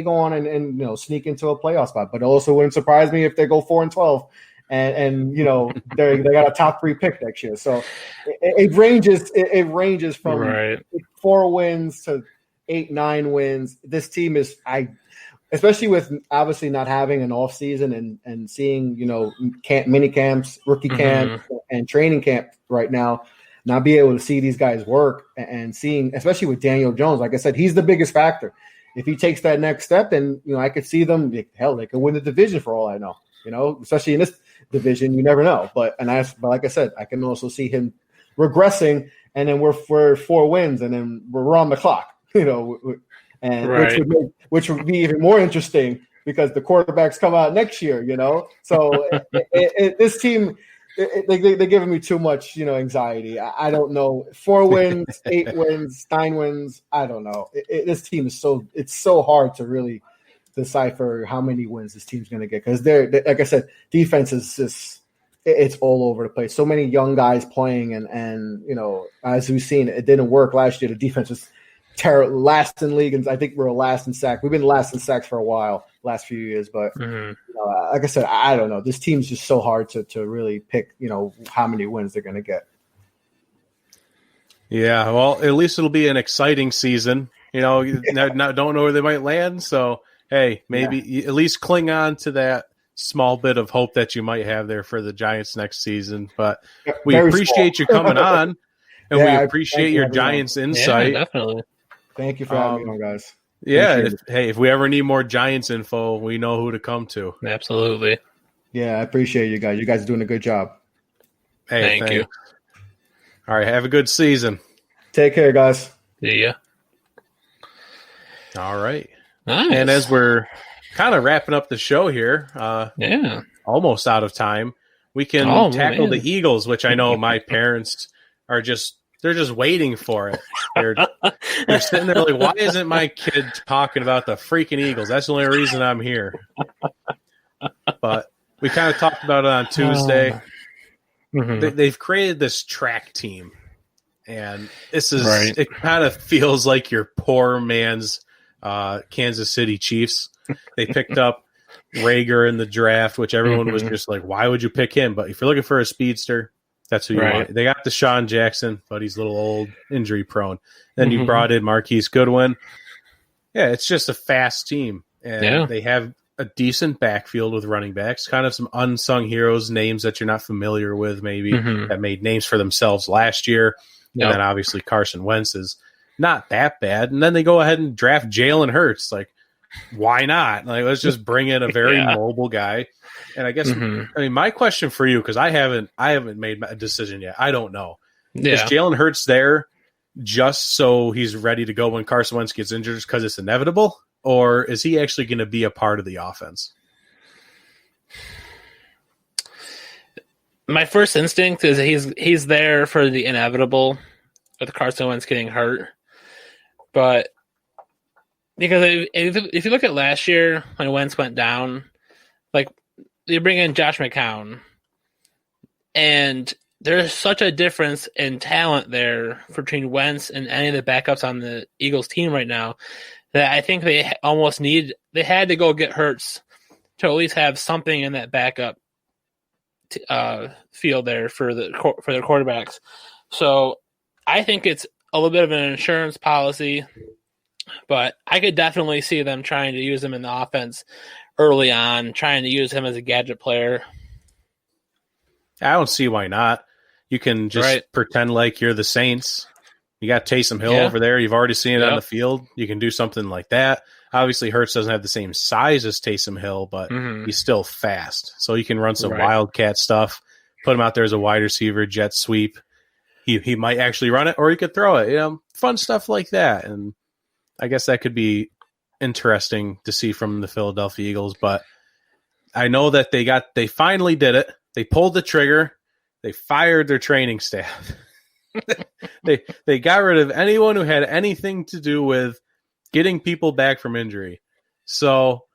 go on and sneak into a playoff spot, but it also wouldn't surprise me if they go 4-12 and they got a top 3 pick next year. So it ranges from 4 wins to 8-9 wins. This team is especially with obviously not having an off season and seeing mini camps, rookie camp, and training camp right now. not be able to see these guys work and seeing, especially with Daniel Jones, like I said, he's the biggest factor. If he takes that next step, then I could see them. Hell, they could win the division for all I know. Especially in this division, you never know. But like I said, I can also see him regressing, and then we're 4 wins, and then we're on the clock. And right. which would be even more interesting because the quarterbacks come out next year. So this team. They're giving me too much, anxiety. I don't know. 4 wins, 8 wins, 9 wins. I don't know. This team is it's so hard to really decipher how many wins this team's going to get because they're like I said, defense is just it's all over the place. So many young guys playing, and as we've seen, it didn't work last year. The defense was terrible, last in league, and I think we're last in sacks. We've been last in sacks for a while, last few years, but like I said, I don't know. This team's just so hard to really pick, how many wins they're going to get. Yeah, well, at least it'll be an exciting season. Now don't know where they might land, so hey, maybe at least cling on to that small bit of hope that you might have there for the Giants next season. But we appreciate you coming on, and we appreciate your Giants insight. Yeah, definitely. Thank you for having me on, guys. Yeah, if we ever need more Giants info, we know who to come to. Absolutely. Yeah, I appreciate you guys. You guys are doing a good job. Hey, thank you. All right, have a good season. Take care, guys. See ya. All right. Nice. And as we're kind of wrapping up the show here, almost out of time, we can tackle the Eagles, which I know my parents are they're just waiting for it. They're sitting there like, why isn't my kid talking about the freaking Eagles? That's the only reason I'm here. But we kind of talked about it on Tuesday. They've created this track team, and this is it kind of feels like your poor man's Kansas City Chiefs. They picked up Rager in the draft, which everyone was just like, why would you pick him? But if you're looking for a speedster, that's who you want. They got Deshaun Jackson, but he's a little old, injury prone. Then you brought in Marquise Goodwin. Yeah, it's just a fast team. And they have a decent backfield with running backs, kind of some unsung heroes, names that you're not familiar with maybe, that made names for themselves last year. And then obviously Carson Wentz is not that bad. And then they go ahead and draft Jalen Hurts. Like, why not? Like, let's just bring in a very mobile guy. And I guess my question for you, because I haven't made a decision yet. I don't know. Is Jalen Hurts there just so he's ready to go when Carson Wentz gets injured because it's inevitable, or is he actually going to be a part of the offense? My first instinct is he's there for the inevitable with Carson Wentz getting hurt, but because if you look at last year when Wentz went down, like, you bring in Josh McCown, and there's such a difference in talent there between Wentz and any of the backups on the Eagles team right now that I think they had to go get Hurts to at least have something in that backup field there for their quarterbacks. So I think it's a little bit of an insurance policy, but I could definitely see them trying to use him in the offense early on, trying to use him as a gadget player. I don't see why not. You can just pretend like you're the Saints. You got Taysom Hill over there. You've already seen it on the field. You can do something like that. Obviously, Hurts doesn't have the same size as Taysom Hill, but he's still fast. So you can run some wildcat stuff, put him out there as a wide receiver, jet sweep. He might actually run it, or he could throw it. Fun stuff like that. And I guess that could be interesting to see from the Philadelphia Eagles. But I know that they finally did it. They pulled the trigger. They fired their training staff. They got rid of anyone who had anything to do with getting people back from injury. So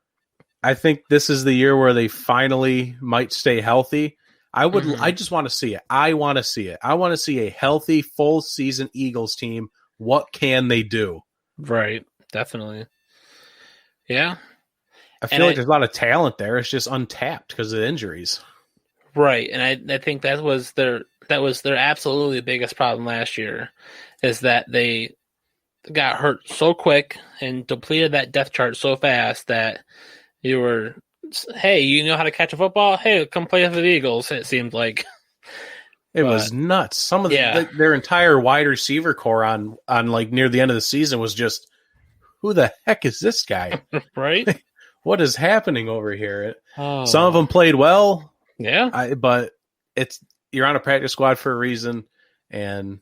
I think this is the year where they finally might stay healthy. I just want to see it. I want to see it. I want to see a healthy, full season Eagles team. What can they do? Right. Definitely. Yeah. I feel like there's a lot of talent there. It's just untapped because of the injuries. Right. And I think that was their absolutely biggest problem last year, is that they got hurt so quick and depleted that depth chart so fast that you were, hey, you know how to catch a football? Hey, come play for the Eagles, it seemed like. It was nuts. Some of their entire wide receiver core on like near the end of the season was just, who the heck is this guy? Right? What is happening over here? Some of them played well. Yeah. But you're on a practice squad for a reason, and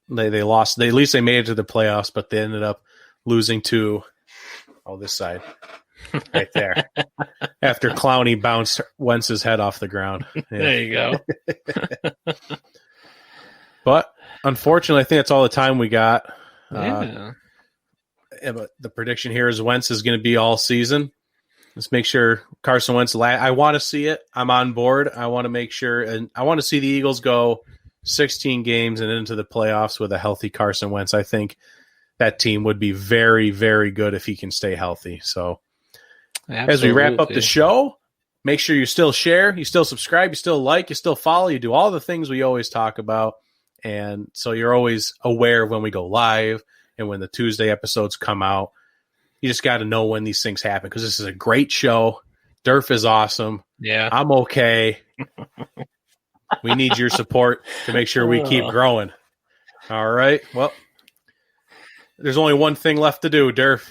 they lost. At least they made it to the playoffs, but they ended up losing to this side right there. After Clowney bounced Wentz's head off the ground. Yeah. There you go. But unfortunately, I think that's all the time we got. But the prediction here is Wentz is going to be all season. Let's make sure Carson Wentz. I want to see it. I'm on board. I want to make sure, and I want to see the Eagles go 16 games and into the playoffs with a healthy Carson Wentz. I think that team would be very, very good if he can stay healthy. So, as we wrap up the show, make sure you still share, you still subscribe, you still like, you still follow, you do all the things we always talk about, and so you're always aware of when we go live and when the Tuesday episodes come out. You just got to know when these things happen, because this is a great show. Durf is awesome. Yeah. I'm okay. We need your support to make sure we keep growing. All right. Well, there's only one thing left to do, Durf.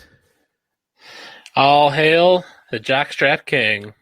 All hail the Jockstrap King.